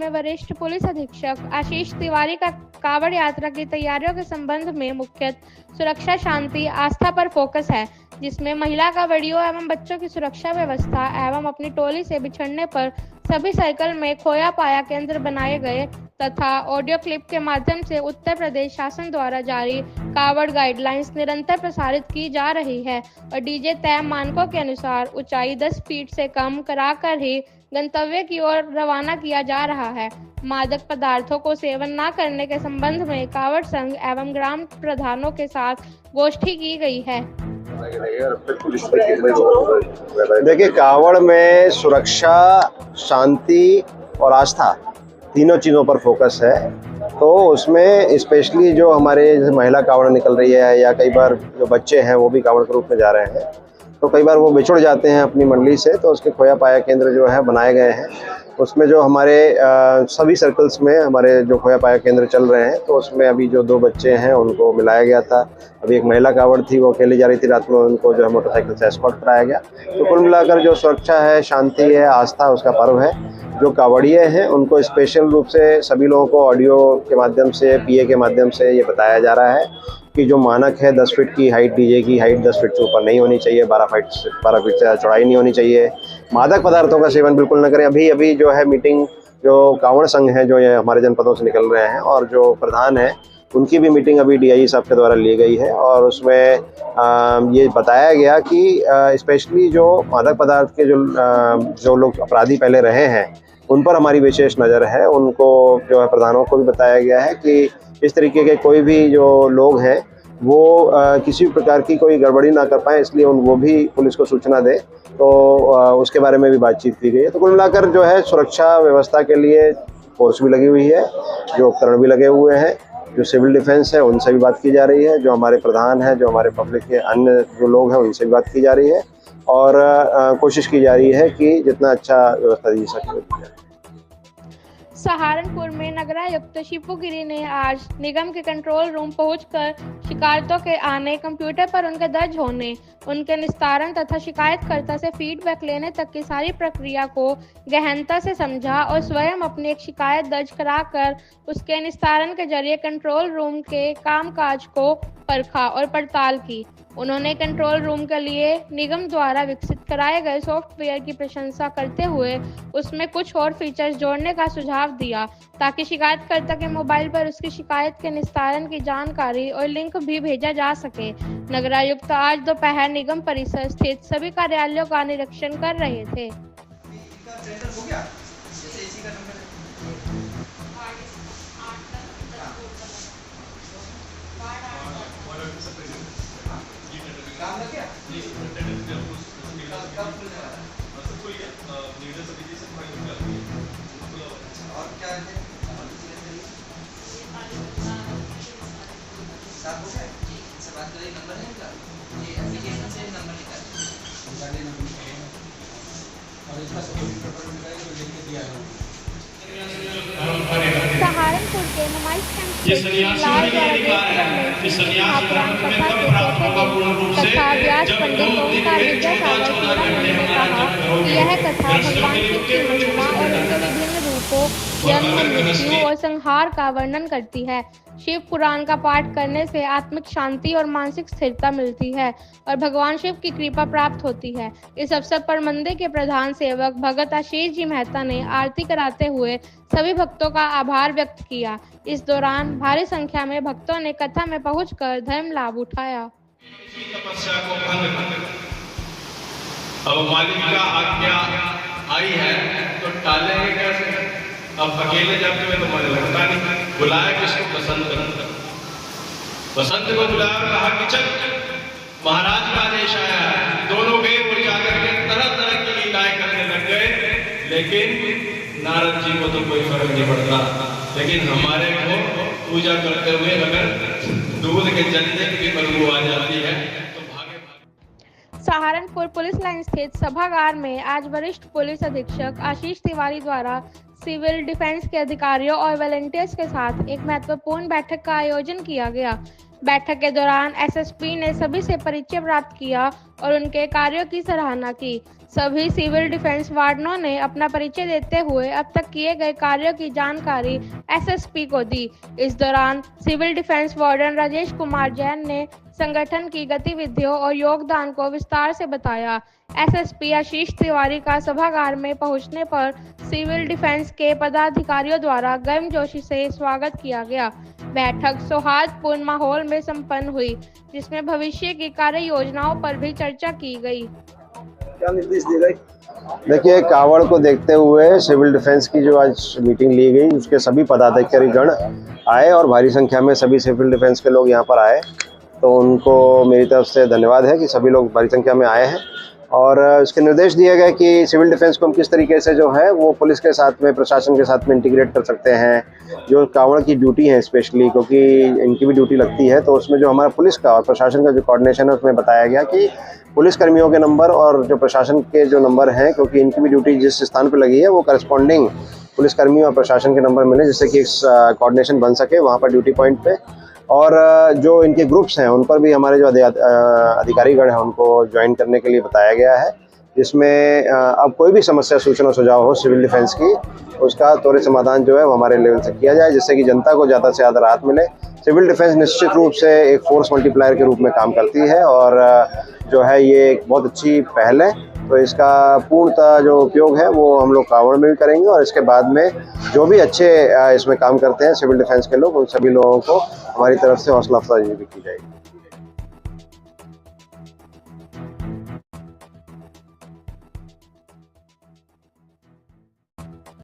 में वरिष्ठ पुलिस अधीक्षक आशीष तिवारी का कांवड़ यात्रा की तैयारियों के संबंध में मुख्यतः सुरक्षा, शांति, आस्था पर फोकस है, जिसमें महिला कांवड़ियों एवं बच्चों की सुरक्षा व्यवस्था एवं अपनी टोली से बिछड़ने पर सभी सर्कल में खोया पाया केंद्र बनाए गए तथा ऑडियो क्लिप के माध्यम से उत्तर प्रदेश शासन द्वारा जारी कांवड़ गाइडलाइंस निरंतर प्रसारित की जा रही है और डीजे तय मानकों के अनुसार ऊंचाई 10 फीट से कम कराकर ही गंतव्य की ओर रवाना किया जा रहा है। मादक पदार्थों को सेवन न करने के संबंध में कांवड़ संघ एवं ग्राम प्रधानों के साथ गोष्ठी की गई है। देखिए, कांवड़ में सुरक्षा, शांति और आस्था तीनों चीज़ों पर फोकस है। तो उसमें स्पेशली जो हमारे जैसे महिला कांवड़ निकल रही है या कई बार जो बच्चे हैं वो भी कांवड़ के रूप में जा रहे हैं, तो कई बार वो बिछुड़ जाते हैं अपनी मंडली से, तो उसके खोया पाया केंद्र जो है बनाए गए हैं। उसमें जो हमारे सभी सर्कल्स में हमारे जो खोया पाया केंद्र चल रहे हैं, तो उसमें अभी जो 2 बच्चे हैं उनको मिलाया गया था। अभी एक महिला कांवड़ थी, वो अकेली जा रही थी, रात में उनको जो है मोटरसाइकिल से एस्कॉर्ट कराया गया। तो कुल मिलाकर जो सुरक्षा है, शांति है, आस्था उसका पर्व है। जो कांवड़िए हैं उनको स्पेशल रूप से सभी लोगों को ऑडियो के माध्यम से, पीए के माध्यम से ये बताया जा रहा है कि जो मानक है 10 फीट की हाइट, डीजे की हाइट 10 फीट से ऊपर नहीं होनी चाहिए, 12 फीट से चौड़ाई नहीं होनी चाहिए, मादक पदार्थों का सेवन बिल्कुल न करें। अभी जो है मीटिंग जो कांवड़ संघ है जो ये हमारे जनपदों से निकल रहे हैं और जो प्रधान है उनकी भी मीटिंग अभी डीआई साहब के द्वारा ली गई है और उसमें ये बताया गया कि स्पेशली जो मादक पदार्थ के जो लोग अपराधी पहले रहे हैं उन पर हमारी विशेष नज़र है। उनको जो है प्रधानों को भी बताया गया है कि इस तरीके के कोई भी जो लोग हैं वो किसी भी प्रकार की कोई गड़बड़ी ना कर पाए, इसलिए वो भी पुलिस को सूचना दे। तो उसके बारे में भी बातचीत की गई है। तो कुल मिलाकर जो है सुरक्षा व्यवस्था के लिए फोर्स भी लगी हुई है, जो उपकरण भी लगे हुए हैं, जो सिविल डिफेंस है उनसे भी बात की जा रही है, जो हमारे प्रधान हैं, जो हमारे पब्लिक के अन्य जो लोग हैं उनसे भी बात की जा रही है और कोशिश की जा रही है कि जितना अच्छा व्यवस्था दी सके। सहारनपुर में नगरायुक्त शिपू गिरी ने आज निगम के कंट्रोल रूम पहुंचकर शिकायतों के आने, कंप्यूटर पर उनके दर्ज होने, उनके निस्तारण तथा शिकायतकर्ता से फीडबैक लेने तक की सारी प्रक्रिया को गहनता से समझा और स्वयं अपनी एक शिकायत दर्ज कराकर उसके निस्तारण के जरिए कंट्रोल रूम के कामकाज को परखा और पड़ताल की। उन्होंने कंट्रोल रूम के लिए निगम द्वारा विकसित कराए गए सॉफ्टवेयर की प्रशंसा करते हुए उसमें कुछ और फीचर्स जोड़ने का सुझाव दिया ताकि शिकायतकर्ता के मोबाइल पर उसकी शिकायत के निस्तारण की जानकारी और लिंक भी भेजा जा सके। नगरायुक्त आज दोपहर निगम परिसर स्थित सभी कार्यालयों का निरीक्षण कर रहे थे। सहारनपुर के नुमाइश लाल तथा व्यास पंडित ओंकार विद्यासागर ने कहा कि यह कथा भगवान शिव की महिमा और उनके विभिन्न रूपों, जन्म, मृत्यु और संहार का वर्णन करती है। शिव पुराण का पाठ करने से आत्मिक शांति और मानसिक स्थिरता मिलती है और भगवान शिव की कृपा प्राप्त होती है। इस अवसर पर मंदिर के प्रधान सेवक भगत आशीष जी मेहता ने आरती कराते हुए सभी भक्तों का आभार व्यक्त किया। इस दौरान भारी संख्या में भक्तों ने कथा में पहुंचकर धर्म लाभ उठाया। तपस्या को भंग कर, अब मालिक का आज्ञा आई है तो टालेंगे कैसे? अब अकेले जाते हुए तो मन लगता नहीं। बुलाया किसको? बसंत को बुलाया, कहा कि चल महाराज का आदेश आया है। दोनों गए, वो जाकर के तरह तरह की लीलाएं करने लग गए, लेकिन नारद जी को तो कोई फर्क नहीं पड़ता। लेकिन हमारे को पूजा करते हुए अगर दूध के जलने की बदबू आ जाती है तो भागे। सहारनपुर पुलिस लाइन स्थित सभागार में आज वरिष्ठ पुलिस अधीक्षक आशीष तिवारी द्वारा सिविल डिफेंस के अधिकारियों और वॉलंटियर्स के साथ एक महत्वपूर्ण बैठक का आयोजन किया गया। बैठक के दौरान एसएसपी ने सभी से परिचय प्राप्त किया और उनके कार्यों की सराहना की। सभी सिविल डिफेंस वार्डनों ने अपना परिचय देते हुए अब तक किए गए कार्यों की जानकारी एसएसपी को दी। इस दौरान civil defence warden Rajesh Kumar Jain ने संगठन की गतिविधियों और योगदान को विस्तार से बताया। एसएसपी आशीष तिवारी का सभागार में पहुंचने पर सिविल डिफेंस के पदाधिकारियों द्वारा गर्मजोशी से स्वागत किया गया। बैठक सौहार्दपूर्ण माहौल में संपन्न हुई, जिसमें भविष्य की कार्य योजनाओं पर भी चर्चा की गई। क्या निर्देश दिए गए? देखिए, कावड़ को देखते हुए सिविल डिफेंस की जो आज मीटिंग ली गई, उसके सभी पदाधिकारीगण आए और भारी संख्या में सभी सिविल डिफेंस के लोग यहाँ पर आए। तो उनको मेरी तरफ से धन्यवाद है कि सभी लोग भारी संख्या में आए हैं। और इसके निर्देश दिए गए कि सिविल डिफेंस को हम किस तरीके से जो है वो पुलिस के साथ में, प्रशासन के साथ में इंटीग्रेट कर सकते हैं। जो कावड़ की ड्यूटी है स्पेशली, क्योंकि इनकी भी ड्यूटी लगती है, तो उसमें जो हमारा पुलिस का और प्रशासन का जो कोऑर्डिनेशन है उसमें बताया गया कि पुलिस कर्मियों के नंबर और जो प्रशासन के जो नंबर हैं, क्योंकि इनकी भी ड्यूटी जिस स्थान पर लगी है वो करस्पॉन्डिंग पुलिसकर्मी और प्रशासन के नंबर मिले, जिससे कि कोऑर्डिनेशन बन सके वहाँ पर ड्यूटी पॉइंट पे। और जो इनके ग्रुप्स हैं उन पर भी हमारे जो अधिकारीगण हैं उनको ज्वाइन करने के लिए बताया गया है, जिसमें अब कोई भी समस्या, सूचना, सुझाव हो सिविल डिफेंस की, उसका त्वरित समाधान जो है वो हमारे लेवल से किया जाए, जिससे कि जनता को ज़्यादा से ज़्यादा राहत मिले। सिविल डिफेंस निश्चित रूप से एक फोर्स मल्टीप्लायर के रूप में काम करती है और जो है ये एक बहुत अच्छी पहल है। तो इसका पूर्णतः जो उपयोग है वो हम लोग कावड़ में भी करेंगे और इसके बाद में जो भी अच्छे इसमें काम करते हैं सिविल डिफेंस के लोग, उन सभी लोगों को हमारी तरफ से हौसला अफजाई भी की जाएगी।